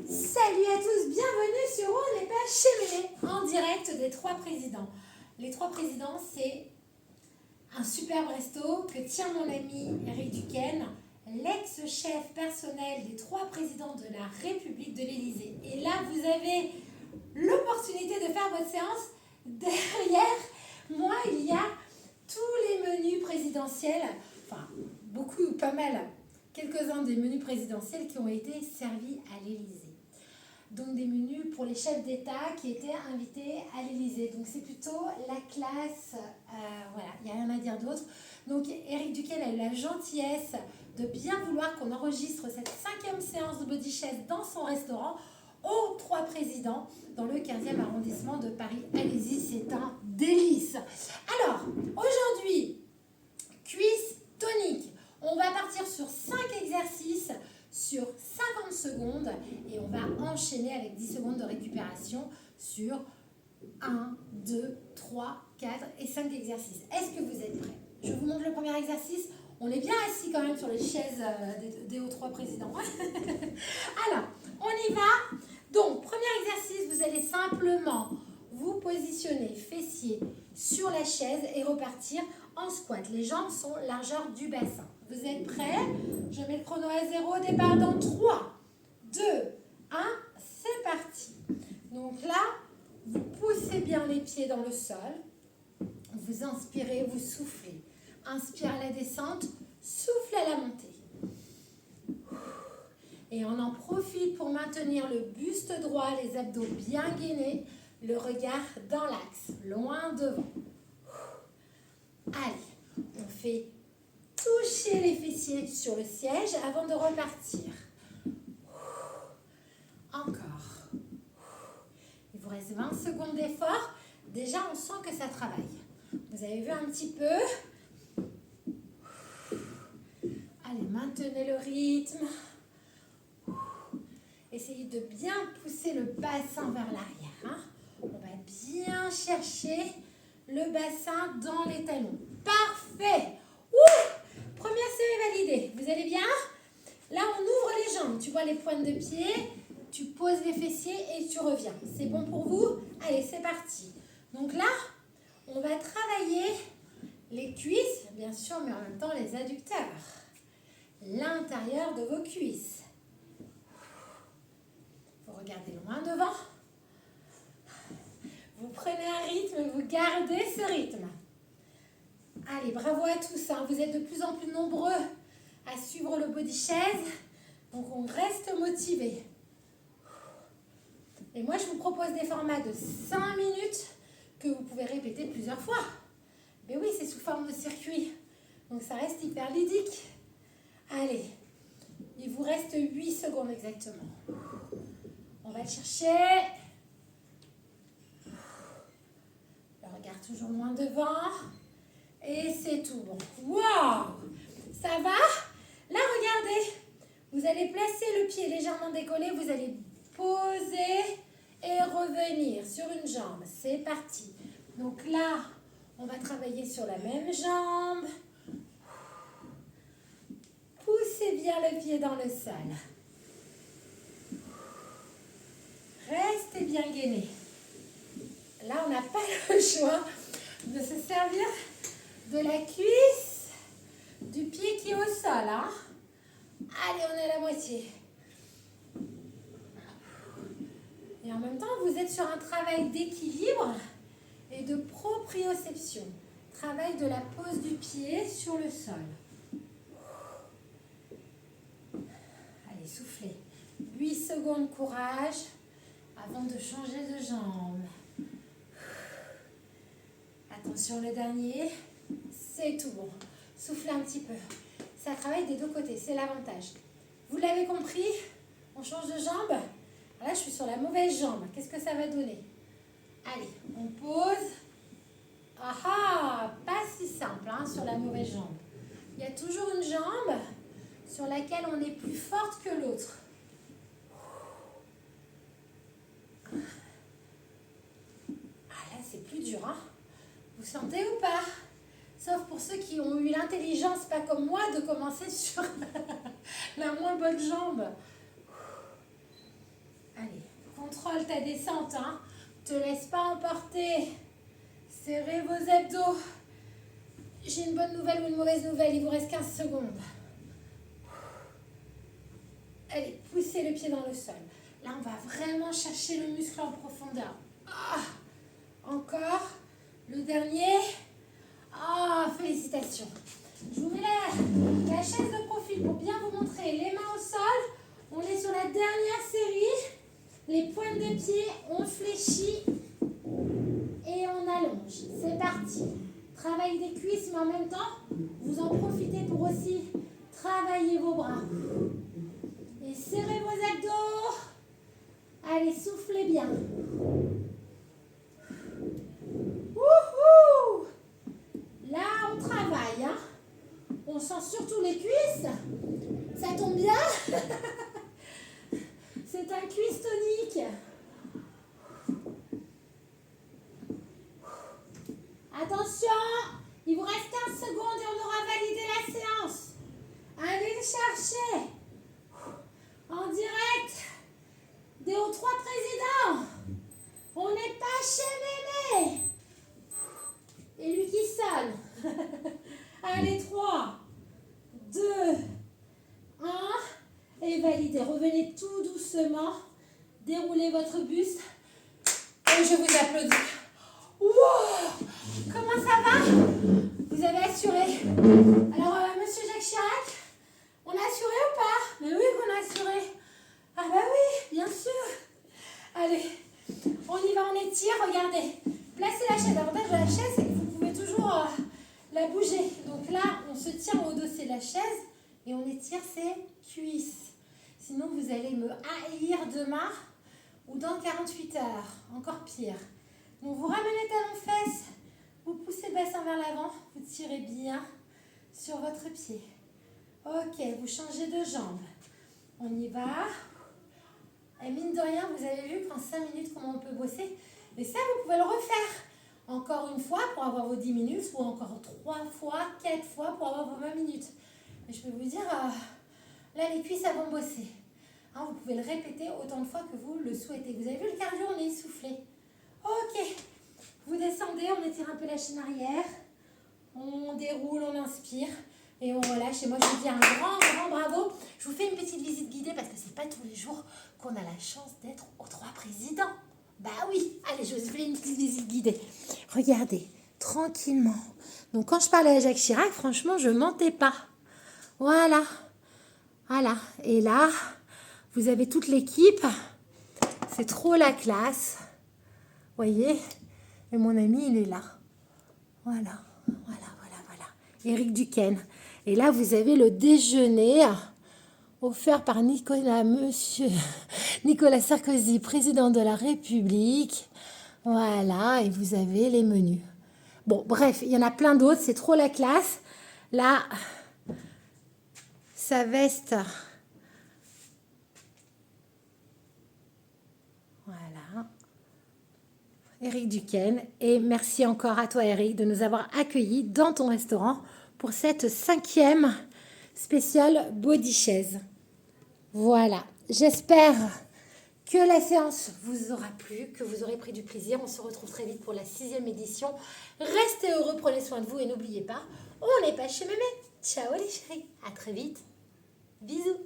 Salut à tous, bienvenue sur On n'est pas chez Mémé, en direct des Trois Présidents. Les Trois Présidents, c'est un superbe resto que tient mon ami Eric Duquesne, l'ex-chef personnel des Trois Présidents de la République de l'Élysée. Et là, vous avez l'opportunité de faire votre séance. Derrière moi, il y a tous les menus présidentiels, enfin, beaucoup, pas mal, quelques-uns des menus présidentiels qui ont été servis à l'Élysée. Donc des menus pour les chefs d'État qui étaient invités à l'Élysée. Donc c'est plutôt la classe, voilà, il n'y a rien à dire d'autre. Donc Eric Duquesne a eu la gentillesse de bien vouloir qu'on enregistre cette 5e séance de Body Chess dans son restaurant aux Trois Présidents dans le 15e arrondissement de Paris. Allez-y, c'est un délice. Alors, aujourd'hui, cuisse tonique. On va partir sur 5 exercices sur 50 secondes et on va enchaîner avec 10 secondes de récupération sur 1, 2, 3, 4 et 5 exercices. Est-ce que vous êtes prêts? Je vous montre le premier exercice. On est bien assis quand même sur les chaises des Trois Présidents. Alors, on y va. Donc, premier exercice, vous allez simplement vous positionner fessiers sur la chaise et repartir en squat. Les jambes sont largeur du bassin. Vous êtes prêts? Je mets le chrono à 0 au départ dans 3, 2, 1, c'est parti. Donc là, vous poussez bien les pieds dans le sol. Vous inspirez, vous soufflez. Inspire à la descente, souffle à la montée. Et on en profite pour maintenir le buste droit, les abdos bien gainés, le regard dans l'axe, loin devant. Allez, on fait toucher les fessiers sur le siège avant de repartir. Encore. Il vous reste 20 secondes d'effort. Déjà, on sent que ça travaille. Vous avez vu un petit peu. Allez, maintenez le rythme. Essayez de bien pousser le bassin vers l'arrière. Hein. On va bien chercher le bassin dans les talons. Parfait. Première série validée. Vous allez bien? Là, on ouvre les jambes. Tu vois les pointes de pied. Tu poses les fessiers et tu reviens. C'est bon pour vous? Allez, c'est parti. Donc là, on va travailler les cuisses, bien sûr, mais en même temps les adducteurs. L'intérieur de vos cuisses. Vous regardez loin devant. Vous prenez un rythme, vous gardez ce rythme. Allez, bravo à tous. Hein. Vous êtes de plus en plus nombreux à suivre le body chaise. Donc, on reste motivé. Et moi, je vous propose des formats de 5 minutes que vous pouvez répéter plusieurs fois. Mais oui, c'est sous forme de circuit. Donc, ça reste hyper ludique. Allez, il vous reste 8 secondes exactement. On va le chercher. Le regard toujours loin devant. Et c'est tout bon. Waouh! Ça va? Là, regardez. Vous allez placer le pied légèrement décollé. Vous allez poser et revenir sur une jambe. C'est parti. Donc là, on va travailler sur la même jambe. Poussez bien le pied dans le sol. Restez bien gainé. Là, on n'a pas le choix de se servir de la cuisse, du pied qui est au sol. Hein. Allez, on est à la moitié. Et en même temps, vous êtes sur un travail d'équilibre et de proprioception. Travail de la pose du pied sur le sol. Allez, soufflez. 8 secondes, courage, avant de changer de jambe. Attention, le dernier. C'est tout bon. Soufflez un petit peu. Ça travaille des deux côtés, c'est l'avantage. Vous l'avez compris? On change de jambe. Là, je suis sur la mauvaise jambe. Qu'est-ce que ça va donner? Allez, on pose. Ah ah, pas si simple hein, sur la mauvaise jambe. Il y a toujours une jambe sur laquelle on est plus forte que l'autre. Ah là, c'est plus dur. Hein. Vous sentez ou pas? Sauf pour ceux qui ont eu l'intelligence, pas comme moi, de commencer sur la moins bonne jambe. contrôle ta descente. Hein. Te laisse pas emporter. Serrez vos abdos. J'ai une bonne nouvelle ou une mauvaise nouvelle. Il vous reste 15 secondes. Allez, poussez le pied dans le sol. Là, on va vraiment chercher le muscle en profondeur. Ah, encore. Le dernier. Ah, félicitations. Je vous mets la chaise de profil pour bien vous montrer. Les mains au sol. On est sur la dernière série. Les pointes de pied, on fléchit et on allonge. C'est parti. Travail des cuisses, mais en même temps, vous en profitez pour aussi travailler vos bras. Et serrez vos abdos. Allez, soufflez bien. Wouhou! Là, on travaille. Hein. On sent surtout les cuisses. Ça tombe bien. C'est un cuisse tonique. Attention, il vous reste 15 secondes et on aura validé la séance. Allez le chercher. En direct des Hauts-3 présidents. On n'est pas chez Mémé. Et lui qui sonne. Allez, 3, 2, 1. Et validez. Revenez tout doucement. Déroulez votre buste. Et je vous applaudis. Wow! Comment ça va? Vous avez assuré. Alors, monsieur Jacques Chirac, on a assuré ou pas? Mais oui qu'on a assuré. Ah bah oui, bien sûr. Allez, on y va, on étire. Regardez. Placez la chaise. L'avantage de la chaise, c'est que vous pouvez toujours la bouger. Donc là, on se tient au dossier de la chaise et on étire ses cuisses. Sinon, vous allez me haïr demain ou dans 48 heures. Encore pire. Donc, vous ramenez talons-fesses, vous poussez bassin vers l'avant, vous tirez bien sur votre pied. Ok, vous changez de jambe. On y va. Et mine de rien, vous avez vu qu'en 5 minutes, comment on peut bosser. Et ça, vous pouvez le refaire. Encore une fois pour avoir vos 10 minutes ou encore 3 fois, 4 fois pour avoir vos 20 minutes. Mais je peux vous dire, là, les cuisses, elles vont bosser. Hein, vous pouvez le répéter autant de fois que vous le souhaitez. Vous avez vu le cardio, on est essoufflé. Ok, vous descendez, on étire un peu la chaîne arrière, on déroule, on inspire et on relâche. Et moi, je vous dis un grand bravo. Je vous fais une petite visite guidée parce que c'est pas tous les jours qu'on a la chance d'être aux 3 présidents. Bah oui, allez, je vous fais une petite visite guidée. Regardez, tranquillement. Donc, quand je parlais à Jacques Chirac, franchement, je mentais pas. Voilà. Et là, vous avez toute l'équipe. C'est trop la classe. Voyez, et mon ami, il est là. Voilà. Éric Duquesne. Et là, vous avez le déjeuner offert par Monsieur Nicolas Sarkozy, président de la République. Voilà, et vous avez les menus. Bon, bref, il y en a plein d'autres, c'est trop la classe. Là, sa veste. Voilà. Éric Duquesne. Et merci encore à toi, Éric, de nous avoir accueillis dans ton restaurant pour cette 5e spéciale body chaise. Voilà. J'espère que la séance vous aura plu, que vous aurez pris du plaisir. On se retrouve très vite pour la 6e édition. Restez heureux, prenez soin de vous et n'oubliez pas, on n'est pas chez Mémé. Ciao les chéris, à très vite. Bisous.